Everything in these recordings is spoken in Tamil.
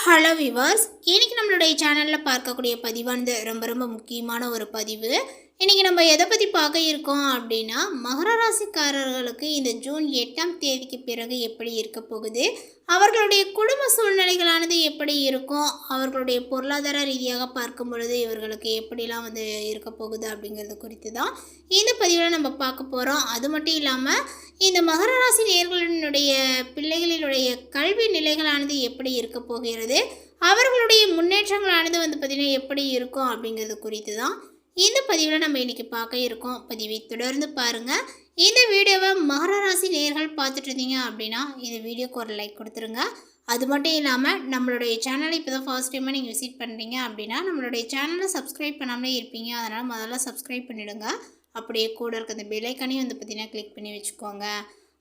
ஹலோ விவர்ஸ், இன்னைக்கு நம்மளுடைய சேனலில் பார்க்கக்கூடிய பதிவானது ரொம்ப ரொம்ப முக்கியமான ஒரு பதிவு. இன்றைக்கி நம்ம எதை பற்றி பார்க்க இருக்கோம் அப்படின்னா, மகர ராசிக்காரர்களுக்கு இந்த ஜூன் 8ஆம் தேதிக்கு பிறகு எப்படி இருக்க போகுது, அவர்களுடைய குடும்ப சூழ்நிலைகளானது எப்படி இருக்கும், அவர்களுடைய பொருளாதார ரீதியாக பார்க்கும் பொழுது இவர்களுக்கு எப்படிலாம் இருக்க போகுது அப்படிங்கிறது குறித்து தான் இந்த பதிவில் நம்ம பார்க்க போகிறோம். அது மட்டும் இல்லாமல் இந்த மகர ராசி நேயர்களினுடைய பிள்ளைகளினுடைய கல்வி நிலைகளானது எப்படி இருக்க போகிறது, அவர்களுடைய முன்னேற்றங்களானது பார்த்திங்கன்னா எப்படி இருக்கும் அப்படிங்கிறது குறித்து தான் இந்த பதிவில் நம்ம இன்றைக்கி பார்க்க இருக்கோம். பதிவை தொடர்ந்து பாருங்கள். இந்த வீடியோவை மகர ராசி நேயர்கள் பார்த்துட்டு இருந்தீங்க அப்படின்னா இந்த வீடியோக்கு ஒரு லைக் கொடுத்துருங்க. அது மட்டும் இல்லாமல் நம்மளுடைய சேனலை இப்போ தான் ஃபர்ஸ்ட் டைமாக நீங்கள் விசிட் பண்ணுறீங்க அப்படின்னா நம்மளுடைய சேனலை சப்ஸ்கிரைப் பண்ணாமலே இருப்பீங்க. அதனால் முதல்ல சப்ஸ்கிரைப் பண்ணிவிடுங்க. அப்படியே கூட இருக்க அந்த பெல்லைக்கானையும் பார்த்திங்கன்னா கிளிக் பண்ணி வச்சுக்கோங்க.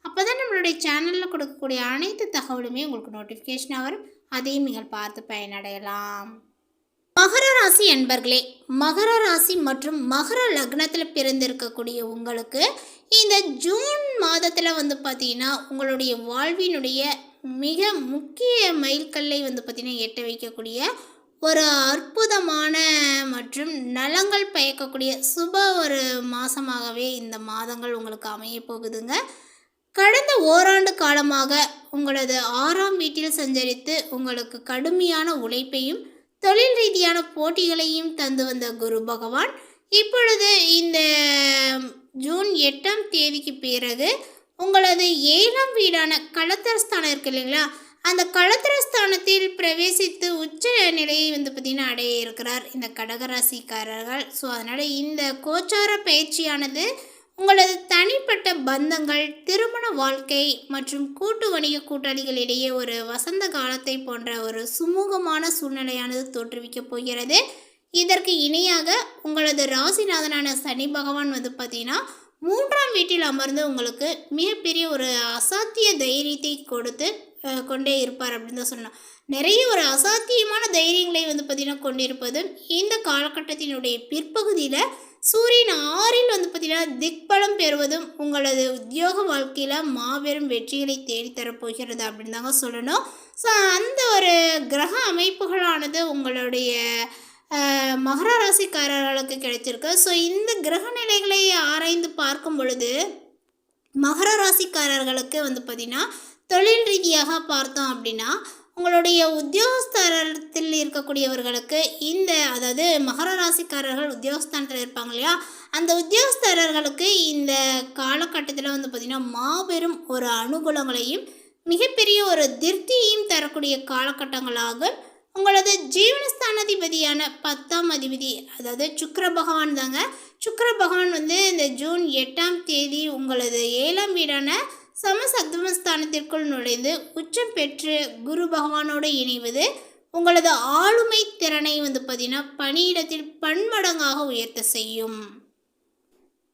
அப்போ தான் நம்மளுடைய சேனலில் கொடுக்கக்கூடிய அனைத்து தகவலுமே உங்களுக்கு நோட்டிஃபிகேஷனாக வரும். அதையும் நீங்கள் பார்த்து பயனடையலாம். மகர ராசி அன்பர்களே, மகர ராசி மற்றும் மகர லக்னத்தில் பிறந்திருக்கக்கூடிய உங்களுக்கு இந்த ஜூன் மாதத்தில் பார்த்தீங்கன்னா உங்களுடைய வாழ்வினுடைய மிக முக்கிய மைல்கல்லை பார்த்தீங்கன்னா எட்ட வைக்கக்கூடிய ஒரு அற்புதமான மற்றும் நலங்கள் பயக்கக்கூடிய சுப ஒரு மாதமாகவே இந்த மாதங்கள் உங்களுக்கு அமைய போகுதுங்க. கடந்த ஓராண்டு காலமாக உங்களது 6ஆம் வீட்டில் சஞ்சரித்து உங்களுக்கு கடுமையான உழைப்பையும் தொழில் ரீதியான போட்டிகளையும் தந்து வந்த குரு பகவான் இப்பொழுது இந்த ஜூன் 8ஆம் தேதிக்கு பிறகு உங்களது 7ஆம் வீடான களத்திரஸ்தானம் இருக்கு இல்லைங்களா, அந்த களத்திரஸ்தானத்தில் பிரவேசித்து உச்ச நிலையை பார்த்திங்கன்னா அடைய இருக்கிறார் இந்த கடகராசிக்காரர்கள். ஸோ அதனால் இந்த கோச்சார பயிற்சியானது உங்களது தனிப்பட்ட பந்தங்கள், திருமண வாழ்க்கை மற்றும் கூட்டு வணிக கூட்டாளிகளிடையே ஒரு வசந்த காலத்தை போன்ற ஒரு சுமூகமான சூழ்நிலையானது தோற்றுவிக்கப் போகிறது. இதற்கு இணையாக உங்களது ராசிநாதனான சனி பகவான் பார்த்திங்கன்னா 3ஆம் வீட்டில் அமர்ந்து உங்களுக்கு மிகப்பெரிய ஒரு அசாத்திய தைரியத்தை கொடுத்து கொண்டே இருப்பார் அப்படின்னு தான் சொன்னோம். நிறைய ஒரு அசாத்தியமான தைரியங்களை பார்த்திங்கன்னா கொண்டிருப்பதும் இந்த காலகட்டத்தினுடைய பிற்பகுதியில் சூரியன் 6இல் பார்த்திங்கன்னா திக்பலம் பெறுவதும் உங்களது உத்தியோக வாழ்க்கையில் மாபெரும் வெற்றிகளை தேடித்தரப்போகிறது அப்படின்னு தாங்க சொல்லணும். ஸோ அந்த ஒரு கிரக அமைப்புகளானது உங்களுடைய மகர ராசிக்காரர்களுக்கு கிடைச்சிருக்கு. ஸோ இந்த கிரக நிலைகளை ஆராய்ந்து பார்க்கும் பொழுது மகர ராசிக்காரர்களுக்கு பார்த்திங்கன்னா தொழில் ரீதியாக பார்த்தோம் அப்படின்னா உங்களுடைய உத்தியோகஸ்தரத்தில் இருக்கக்கூடியவர்களுக்கு அதாவது மகர ராசிக்காரர்கள் உத்தியோகஸ்தானத்தில் இருப்பாங்க இல்லையா, அந்த உத்தியோகஸ்தரர்களுக்கு இந்த காலகட்டத்தில் பார்த்திங்கன்னா மாபெரும் ஒரு அனுகூலங்களையும் மிகப்பெரிய ஒரு திருப்தியையும் தரக்கூடிய காலகட்டங்களாக உங்களது ஜீவனஸ்தானாதிபதியான 10ஆம் அதிபதி அதாவது சுக்கிர பகவான் தாங்க. சுக்கிர பகவான் இந்த ஜூன் 8ஆம் தேதி உங்களது 7ஆம் வீடான சமசத்துவஸ்தானத்திற்குள் நுழைந்து உச்சம் பெற்று குரு பகவானோடு இணைவது உங்களது ஆளுமை திறனை பார்த்திங்கன்னா பணியிடத்தில் பன்மடங்காக உயர்த்த செய்யும்.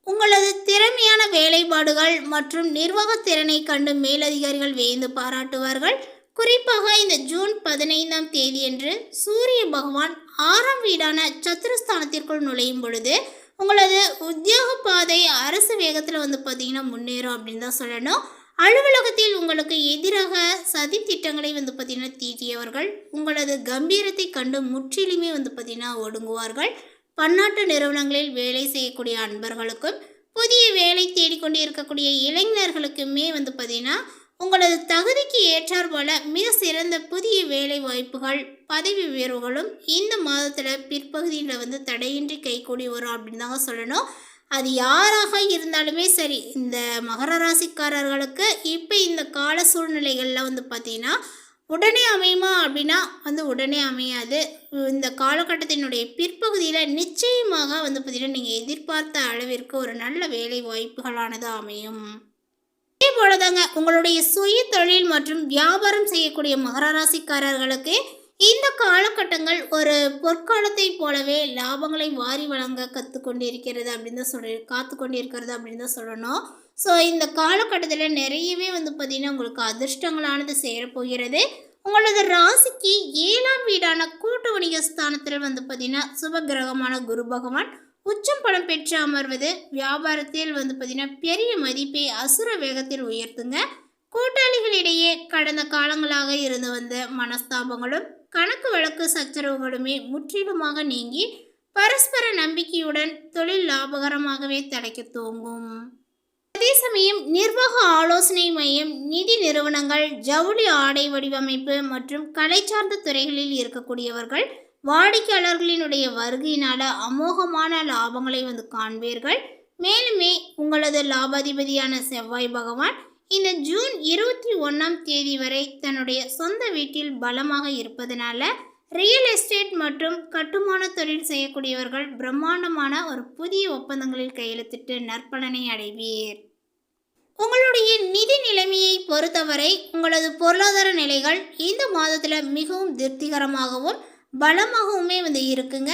உங்களது திறமையான வேலைப்பாடுகள் மற்றும் நிர்வாக திறனை கண்டு மேலதிகாரிகள் வியந்து பாராட்டுவார்கள். குறிப்பாக இந்த ஜூன் 15ஆம் தேதியன்று சூரிய பகவான் 6ஆம் வீடான சத்துருஸ்தானத்திற்குள் நுழையும் பொழுது உங்களது உத்தியோக பாதை அரசு வேகத்தில் பார்த்திங்கன்னா முன்னேறும் அப்படின்னு தான் சொல்லணும். அலுவலகத்தில் உங்களுக்கு எதிராக சதி திட்டங்களை பார்த்திங்கன்னா தீட்டியவர்கள் உங்களது கம்பீரத்தை கண்டு முற்றிலுமே பார்த்திங்கன்னா ஒடுங்குவார்கள். பன்னாட்டு நிறுவனங்களில் வேலை செய்யக்கூடிய அன்பர்களுக்கும் புதிய வேலை தேடிக்கொண்டு இருக்கக்கூடிய இளைஞர்களுக்குமே பார்த்திங்கன்னா உங்களது தகுதிக்கு ஏற்றார் போல மிக சிறந்த புதிய வேலை வாய்ப்புகள், பதவி உயர்வுகளும் இந்த மாதத்தில் பிற்பகுதியில் தடையின்றி கைகூடி வரும் அப்படின்னு தாங்க சொல்லணும். அது யாராக இருந்தாலுமே சரி, இந்த மகர ராசிக்காரர்களுக்கு இப்போ இந்த கால சூழ்நிலைகளில் பார்த்திங்கன்னா உடனே அமையுமா அப்படின்னா உடனே அமையாது. இந்த காலகட்டத்தினுடைய பிற்பகுதியில் நிச்சயமாக பார்த்திங்கன்னா நீங்கள் எதிர்பார்த்த அளவிற்கு ஒரு நல்ல வேலை வாய்ப்புகளானது அமையும். இதே போலதாங்க உங்களுடைய சுய தொழில் மற்றும் வியாபாரம் செய்யக்கூடிய மகர ராசிக்காரர்களுக்கு இந்த காலகட்டங்கள் ஒரு பொற்காலத்தை போலவே லாபங்களை வாரி வழங்க காத்து கொண்டிருக்கிறது அப்படின்னு தான் சொல்லணும். ஸோ இந்த காலகட்டத்தில் நிறையவே பார்த்திங்கன்னா உங்களுக்கு அதிர்ஷ்டங்களானது சேரப்போகிறது. உங்களது ராசிக்கு 7ஆம் வீடான கூட்டு வணிக ஸ்தானத்தில் பார்த்திங்கன்னா சுபகிரகமான குரு பகவான் உச்சம் பலம் பெற்று அமர்வது வியாபாரத்தில் பார்த்திங்கன்னா பெரிய மதிப்பை அசுர வேகத்தில் உயர்த்துங்க. கூட்டாளிகளிடையே கடந்த காலங்களாக இருந்து வந்த மனஸ்தாபங்களும் கணக்கு வழக்கு சச்சரவுகளுமே முற்றிலுமாக நீங்கி பரஸ்பர நம்பிக்கையுடன் தொழில் லாபகரமாகவே தலைக்க துவங்கும். அதே சமயம் நிர்வாக ஆலோசனை மையம், நிதி நிறுவனங்கள், ஜவுளி ஆடை வடிவமைப்பு மற்றும் கலை சார்ந்த துறைகளில் இருக்கக்கூடியவர்கள் வாடிக்கையாளர்களினுடைய வருகையினால அமோகமான லாபங்களை காண்பீர்கள். மேலுமே உங்களது லாபாதிபதியான செவ்வாய் பகவான் இந்த ஜூன் 21 வரை தன்னுடைய சொந்த வீட்டில் பலமாக இருப்பதனால ரியல் எஸ்டேட் மற்றும் கட்டுமான தொழில் செய்யக்கூடியவர்கள் பிரம்மாண்டமான ஒரு புதிய ஒப்பந்தங்களில் கையெழுத்திட்டு நற்பலனை அடைவீர். உங்களுடைய நிதி நிலைமையை பொறுத்தவரை உங்களது பொருளாதார நிலைகள் இந்த மாதத்தில் மிகவும் திருப்திகரமாகவும் பலமாகவுமே இருக்குங்க.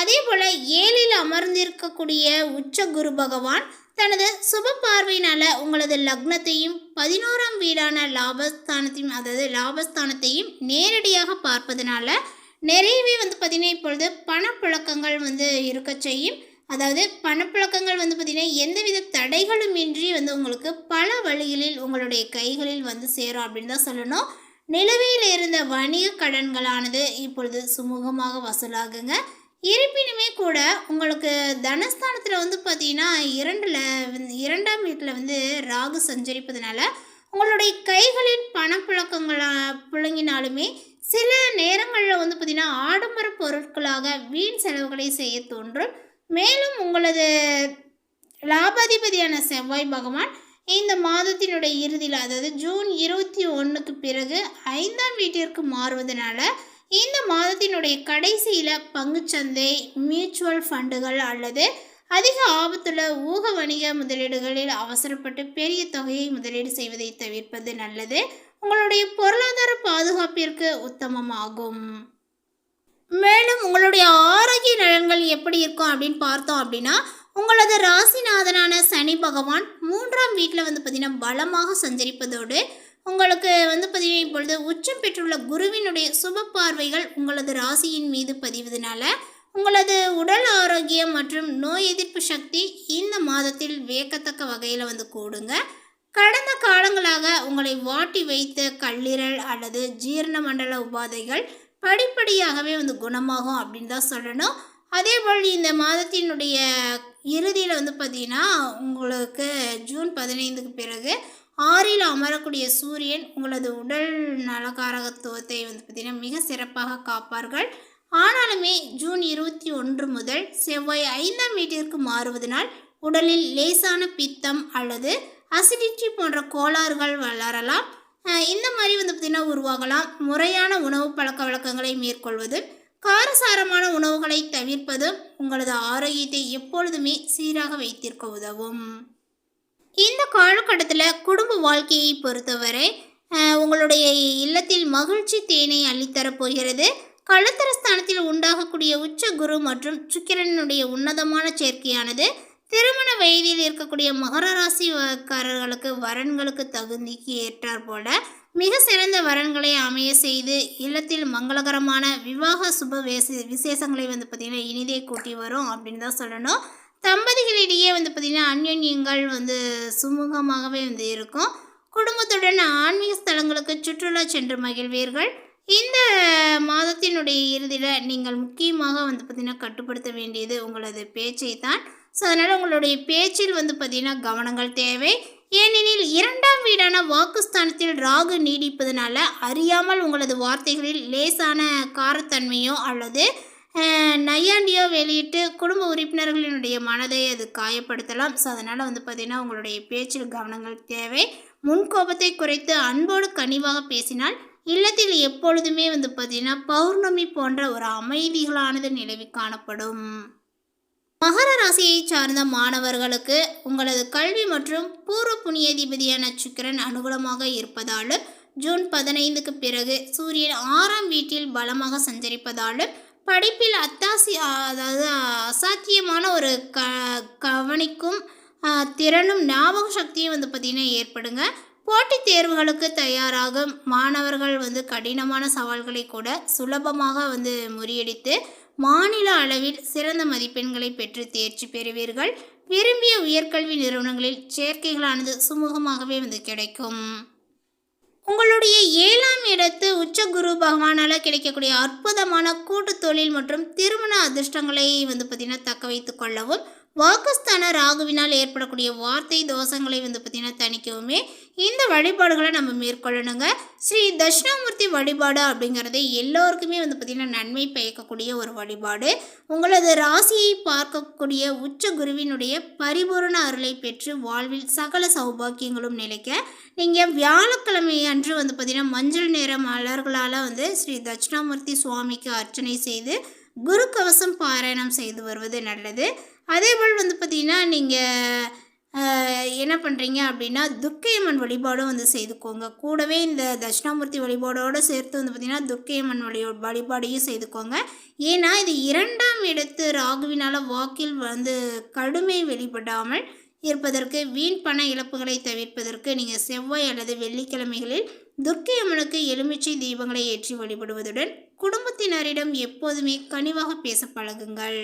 அதே போல் 7ல் அமர்ந்திருக்கக்கூடிய உச்ச குரு பகவான் தனது சுப பார்வையினால் உங்களது லக்னத்தையும் 11ஆம் வீடான லாபஸ்தானத்தையும், அதாவது லாபஸ்தானத்தையும் நேரடியாக பார்ப்பதனால நிறையவே பார்த்திங்கன்னா இப்பொழுது பணப்புழக்கங்கள் இருக்க செய்யும். அதாவது பணப்புழக்கங்கள் பார்த்திங்கன்னா எந்தவித தடைகளுமின்றி உங்களுக்கு பல வழிகளில் உங்களுடைய கைகளில் சேரும் அப்படின்னு தான் சொல்லணும். நிலுவையில் இருந்த வணிக கடன்களானது இப்பொழுது சுமூகமாக வசூலாகுங்க. இருப்பினுமே கூட உங்களுக்கு தனஸ்தானத்தில் பார்த்தீங்கன்னா 2ஆம் வீட்டில் ராகு சஞ்சரிப்பதனால உங்களுடைய கைகளின் பணப்புழக்கங்களா புழங்கினாலுமே சில நேரங்களில் பார்த்திங்கன்னா ஆடம்பர பொருட்களாக வீண் செலவுகளை செய்ய தோன்றும். மேலும் உங்களது லாபாதிபதியான செவ்வாய் பகவான் இந்த மாதத்தினுடைய இறுதியில், அதாவது ஜூன் 21 பிறகு 5ஆம் வீட்டிற்கு மாறுவதனால இந்த மாதத்தினுடைய கடைசியில் பங்குச்சந்தை, மியூச்சுவல் ஃபண்டுகள் அல்லது அதிக ஆபத்துள்ள ஊக வணிக முதலீடுகளில் அவசரப்பட்டு பெரிய தொகையை முதலீடு செய்வதை தவிர்ப்பது நல்லது. உங்களுடைய பொருளாதார பாதுகாப்பிற்கு உத்தமமாகும். மேலும் உங்களுடைய ஆரோக்கிய நலன்கள் எப்படி இருக்கும் அப்படின்னு பார்த்தோம் அப்படின்னா, உங்களது ராசிநாதனான சனி பகவான் 3ஆம் வீட்டில் பார்த்திங்கன்னா பலமாக சஞ்சரிப்பதோடு உங்களுக்கு பார்த்திங்கன்னா இப்பொழுது உச்சம் பெற்றுள்ள குருவினுடைய சுப பார்வைகள் உங்களது ராசியின் மீது பதிவதனால உங்களது உடல் ஆரோக்கியம் மற்றும் நோய் எதிர்ப்பு சக்தி இந்த மாதத்தில் வியக்கத்தக்க வகையில் கூடுங்க. கடந்த காலங்களாக உங்களை வாட்டி வைத்த கல்லீரல் அல்லது ஜீரண மண்டல உபாதைகள் படிப்படியாகவே குணமாகும் அப்படின்னு தான் சொல்லணும். அதேபோல் இந்த மாதத்தினுடைய இறுதியில் பார்த்திங்கன்னா உங்களுக்கு ஜூன் 15க்கு பிறகு 6ல் அமரக்கூடிய சூரியன் உங்களது உடல் நலகாரகத்துவத்தை பார்த்திங்கன்னா மிக சிறப்பாக காப்பார்கள். ஆனாலுமே ஜூன் 21 முதல் செவ்வாய் 5ஆம் வீட்டிற்கு மாறுவதனால் உடலில் லேசான பித்தம் அல்லது அசிடிட்டி போன்ற கோளாறுகள் வளரலாம். இந்த மாதிரி பார்த்திங்கன்னா உருவாகலாம். முறையான உணவு பழக்க வழக்கங்களை மேற்கொள்வது, காரசாரமான உணவுகளை தவிர்ப்பதும் உங்களது ஆரோக்கியத்தை எப்பொழுதுமே சீராக வைத்திருக்க உதவும். இந்த காலகட்டத்தில் குடும்ப வாழ்க்கையை பொறுத்தவரை உங்களுடைய இல்லத்தில் மகிழ்ச்சி தேனை அள்ளித்தரப்போகிறது. களத்திரஸ்தானத்தில் உண்டாகக்கூடிய உச்ச குரு மற்றும் சுக்கிரனுடைய உன்னதமான சேர்க்கையானது திருமண வயதில் இருக்கக்கூடிய மகர ராசிக்காரர்களுக்கு வரன்களுக்கு தகுதிக்கு ஏற்றார் போல மிக சிறந்த வரன்களை அமைய செய்து இல்லத்தில் மங்களகரமான விவாக சுப விசேஷங்களை பார்த்திங்கன்னா இனிதே கூட்டி வரும் அப்படின்னு தான் சொல்லணும். தம்பதிகளிடையே பார்த்திங்கன்னா அந்யோன்யங்கள் சுமூகமாகவே இருக்கும். குடும்பத்துடன் ஆன்மீக ஸ்தலங்களுக்கு சுற்றுலா சென்று மகிழ்வீர்கள். இந்த மாதத்தினுடைய இறுதியில் நீங்கள் முக்கியமாக பார்த்திங்கன்னா கட்டுப்படுத்த வேண்டியது உங்களது பேச்சை தான். ஸோ அதனால் உங்களுடைய பேச்சில் பார்த்திங்கன்னா கவனங்கள் தேவை. ஏனெனில் 2ஆம் வீடான வாக்குஸ்தானத்தில் ராகு நீடிப்பதனால அறியாமல் உங்களது வார்த்தைகளில் லேசான காரத்தன்மையோ அல்லது நையாண்டியோ வெளியிட்டு குடும்ப உறுப்பினர்களினுடைய மனதை அது காயப்படுத்தலாம். ஸோ அதனால் பார்த்திங்கன்னா உங்களுடைய பேச்சில் கவனங்கள் தேவை. முன்கோபத்தை குறைத்து அன்போடு கனிவாக பேசினால் இல்லத்தில் எப்பொழுதுமே பார்த்திங்கன்னா பௌர்ணமி போன்ற ஒரு அமைதிகளானது நிலவி காணப்படும். மகர ராசியை சார்ந்த மாணவர்களுக்கு உங்களது கல்வி மற்றும் பூர்வ புண்ணியாதிபதியான சுக்கிரன் அனுகூலமாக இருப்பதாலும் ஜூன் 15க்கு பிறகு சூரியன் 6ஆம் வீட்டில் பலமாக சஞ்சரிப்பதாலும் படிப்பில் அதாவது அசாத்தியமான ஒரு கவனிக்கும் திறனும் ஞாபக சக்தியும் பார்த்திங்கன்னா ஏற்படுங்க. போட்டித் தேர்வுகளுக்கு தயாராகும் மாணவர்கள் கடினமான சவால்களை கூட சுலபமாக முறியடித்து மாநில அளவில் சிறந்த மதிப்பெண்களை பெற்று தேர்ச்சி பெறுவீர்கள். விரும்பிய உயர்கல்வி நிறுவனங்களில் சேர்க்கைகளானது சுமூகமாகவே கிடைக்கும். உங்களுடைய 7ஆம் இடத்து உச்ச குரு பகவானால் கிடைக்கக்கூடிய அற்புதமான கூட்டு தொழில் மற்றும் திருமண அதிர்ஷ்டங்களை பார்த்திங்கன்னா தக்க வைத்து கொள்ளவும், வாக்குஸ்தான ராகுவினால் ஏற்படக்கூடிய வார்த்தை தோஷங்களை பார்த்திங்கன்னா தணிக்கவுமே இந்த வழிபாடுகளை நம்ம மேற்கொள்ளணுங்க. ஸ்ரீ தட்சிணாமூர்த்தி வழிபாடு அப்படிங்கிறது எல்லோருக்குமே பார்த்திங்கன்னா நன்மை பயக்கக்கூடிய ஒரு வழிபாடு. உங்களது ராசியை பார்க்கக்கூடிய உச்ச குருவினுடைய பரிபூரண அருளை பெற்று வாழ்வில் சகல சௌபாக்கியங்களும் நிலைக்க நீங்கள் வியாழக்கிழமை அன்று பார்த்திங்கன்னா மஞ்சள் நிற மலர்களால் ஸ்ரீ தட்சிணாமூர்த்தி சுவாமிக்கு அர்ச்சனை செய்து குரு கவசம் பாராயணம் செய்து வருவது நல்லது. அதேபோல் பார்த்திங்கன்னா நீங்கள் என்ன பண்ணுறீங்க அப்படின்னா துர்க்கையம்மன் வழிபாடும் செய்துக்கோங்க. கூடவே இந்த தட்சிணாமூர்த்தி வழிபாடோடு சேர்த்து பார்த்திங்கன்னா துர்க்கையம்மன் வழிபாடையும் செய்துக்கோங்க. ஏன்னா இது 2ஆம் இடத்து ராகுவினால் வாக்கில் கடுமை வெளிப்படாமல் இருப்பதற்கு, வீண் பண இழப்புகளை தவிர்ப்பதற்கு நீங்கள் செவ்வாய் அல்லது வெள்ளிக்கிழமைகளில் துர்க்கையம்மனுக்கு எலுமிச்சை தீபங்களை ஏற்றி வழிபடுவதுடன் குடும்பத்தினரிடம் எப்போதுமே கனிவாக பேச பழகுங்கள்.